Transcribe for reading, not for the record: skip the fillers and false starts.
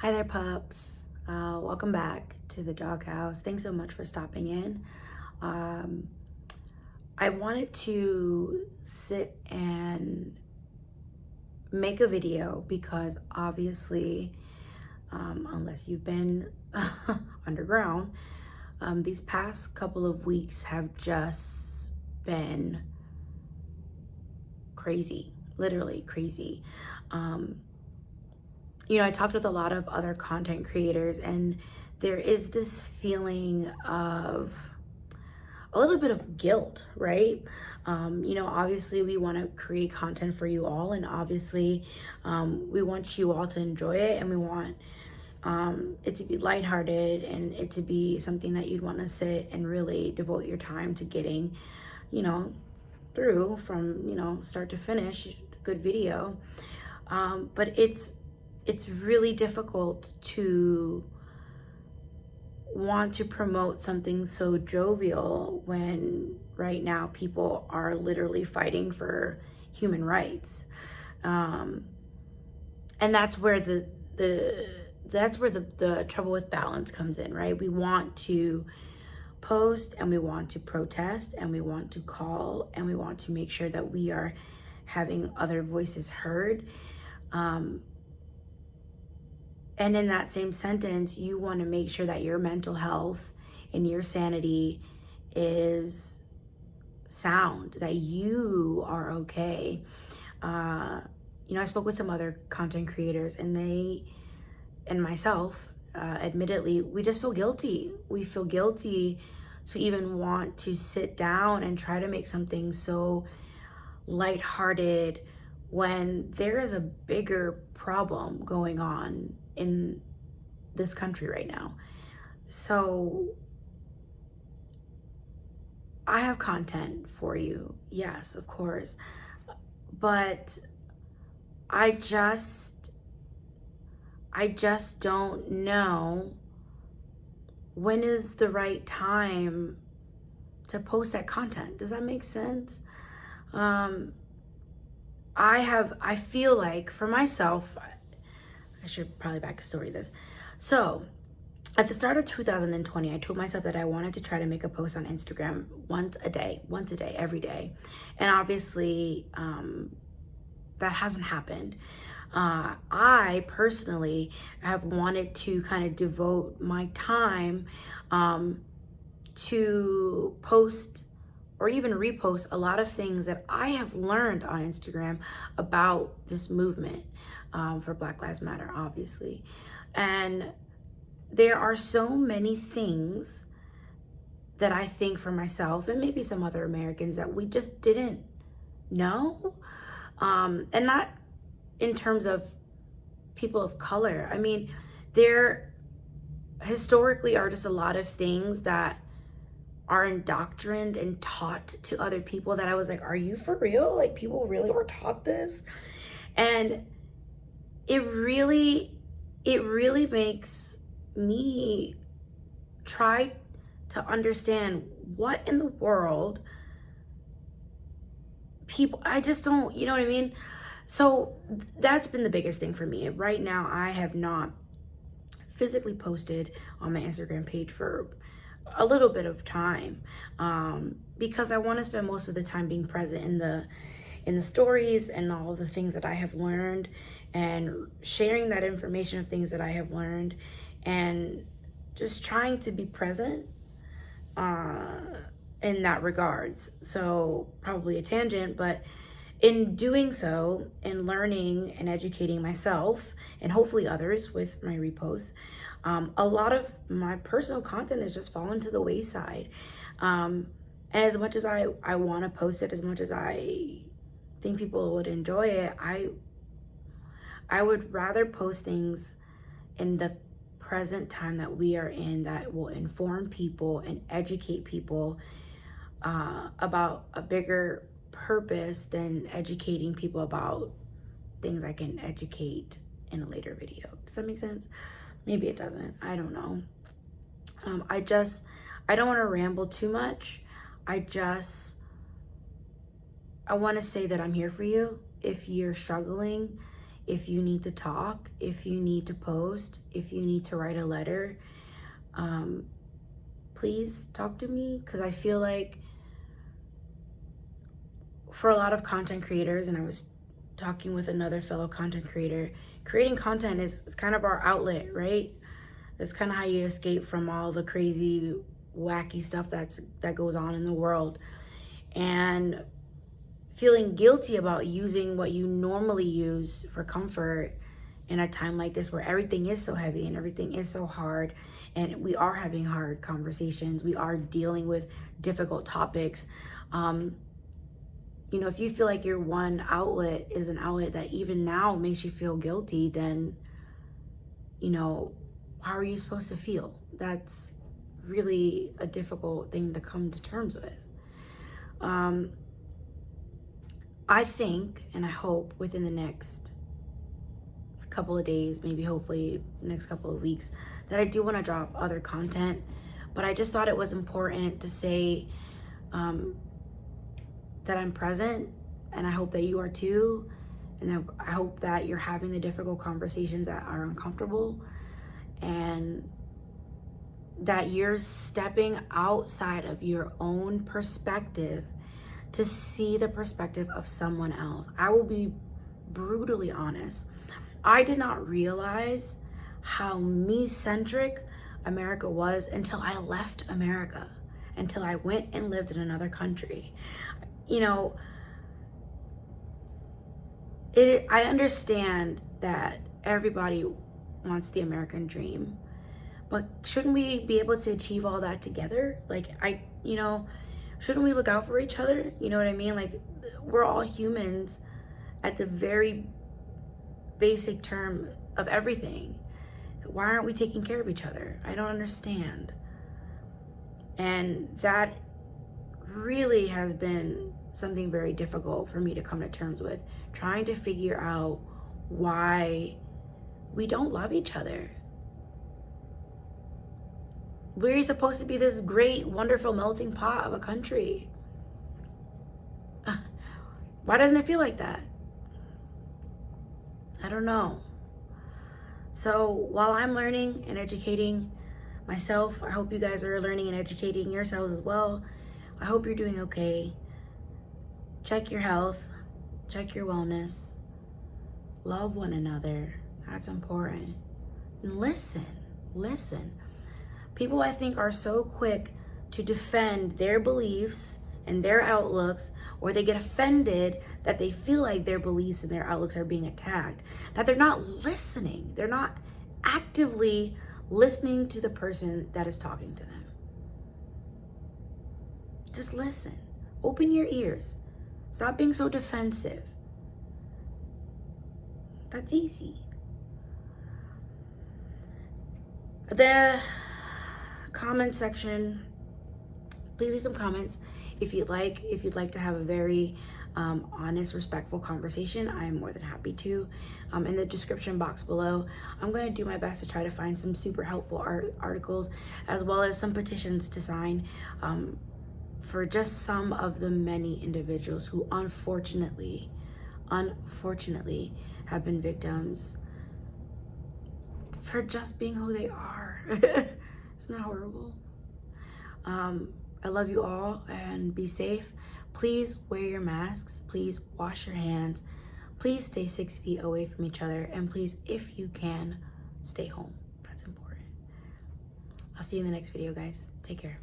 Hi there, pups. Welcome back to the doghouse. Thanks so much for stopping in. Um, I wanted to sit and make a video because obviously, unless you've been underground, these past couple of weeks have just been crazy, literally crazy. Um, I talked with a lot of other content creators, and there is this feeling of a little bit of guilt, right? Obviously, we want to create content for you all, and obviously, we want you all to enjoy it, and we want it to be lighthearted and it to be something that you'd want to sit and really devote your time to getting, you know, through from start to finish, good video. But it's really difficult to want to promote something so jovial when right now people are literally fighting for human rights. And that's where the trouble with balance comes in, right? We want to post and we want to protest and we want to call and we want to make sure that we are having other voices heard. And in that same sentence, you want to make sure that your mental health and your sanity is sound, that you are okay. I spoke with some other content creators, and they and myself, admittedly, we just feel guilty. We feel guilty to even want to sit down and try to make something so lighthearted when there is a bigger problem going on in this country right now. So I have content for you, yes, of course, but I just don't know when is the right time to post that content. Does that make sense? I feel like for myself, I should probably backstory this. So at the start of 2020, I told myself that I wanted to try to make a post on Instagram once a day, every day. And obviously, that hasn't happened. I personally have wanted to kind of devote my time to post or even repost a lot of things that I have learned on Instagram about this movement for Black Lives Matter, obviously. And there are so many things that I think for myself and maybe some other Americans that we just didn't know. And not in terms of people of color. I mean, there historically are just a lot of things that are indoctrined and taught to other people that I was like, are you for real? Like, people really were taught this? And it really makes me try to understand what in the world people, I just don't, you know what I mean? So that's been the biggest thing for me. Right now, I have not physically posted on my Instagram page for a little bit of time, because I want to spend most of the time being present in the stories and all of the things that I have learned and sharing that information of things that I have learned and just trying to be present in that regards. So probably a tangent, but in doing so, in learning and educating myself and hopefully others with my reposts, a lot of my personal content has just fallen to the wayside. And as much as I want to post it, as much as I think people would enjoy it, I would rather post things in the present time that we are in that will inform people and educate people about a bigger purpose than educating people about things I can educate in a later video. Does that make sense? Maybe it doesn't. I don't know. I don't want to ramble too much. I want to say that I'm here for you if you're struggling, If you need to talk, if you need to post, if you need to write a letter, please talk to me, because I feel like for a lot of content creators, and I was talking with another fellow content creator, creating content is kind of our outlet, right? It's kind of how you escape from all the crazy, wacky stuff that goes on in the world. And feeling guilty about using what you normally use for comfort in a time like this where everything is so heavy and everything is so hard, and we are having hard conversations, we are dealing with difficult topics. You know, if you feel like your one outlet is an outlet that even now makes you feel guilty, then, you know, how are you supposed to feel? That's really a difficult thing to come to terms with. I think, and I hope within the next couple of days, maybe hopefully next couple of weeks, that I do want to drop other content. But I just thought it was important to say that I'm present, and I hope that you are too, and I hope that you're having the difficult conversations that are uncomfortable, and that you're stepping outside of your own perspective to see the perspective of someone else. I will be brutally honest. I did not realize how me-centric America was until I left America, until I went and lived in another country. You know, I understand that everybody wants the American dream, but shouldn't we be able to achieve all that together? Like, shouldn't we look out for each other? You know what I mean? Like, we're all humans at the very basic term of everything. Why aren't we taking care of each other? I don't understand. And that really has been something very difficult for me to come to terms with, trying to figure out why we don't love each other. We're supposed to be this great, wonderful melting pot of a country. Why doesn't it feel like that? I don't know. So while I'm learning and educating myself, I hope you guys are learning and educating yourselves as well. I hope you're doing okay. Check your health, check your wellness, love one another. That's important. And listen. People, I think, are so quick to defend their beliefs and their outlooks, or they get offended that they feel like their beliefs and their outlooks are being attacked, that they're not listening. They're not actively listening to the person that is talking to them. Just listen. Open your ears. Stop being so defensive. That's easy. The comment section, please leave some comments if you'd like to have a very honest, respectful conversation. I'm more than happy to. In the description box below, I'm going to do my best to try to find some super helpful articles, as well as some petitions to sign for just some of the many individuals who unfortunately have been victims for just being who they are. Isn't that horrible? I love you all, and be safe. Please wear your masks. Please wash your hands. Please stay 6 feet away from each other. And please, if you can, stay home. That's important. I'll see you in the next video, guys. Take care.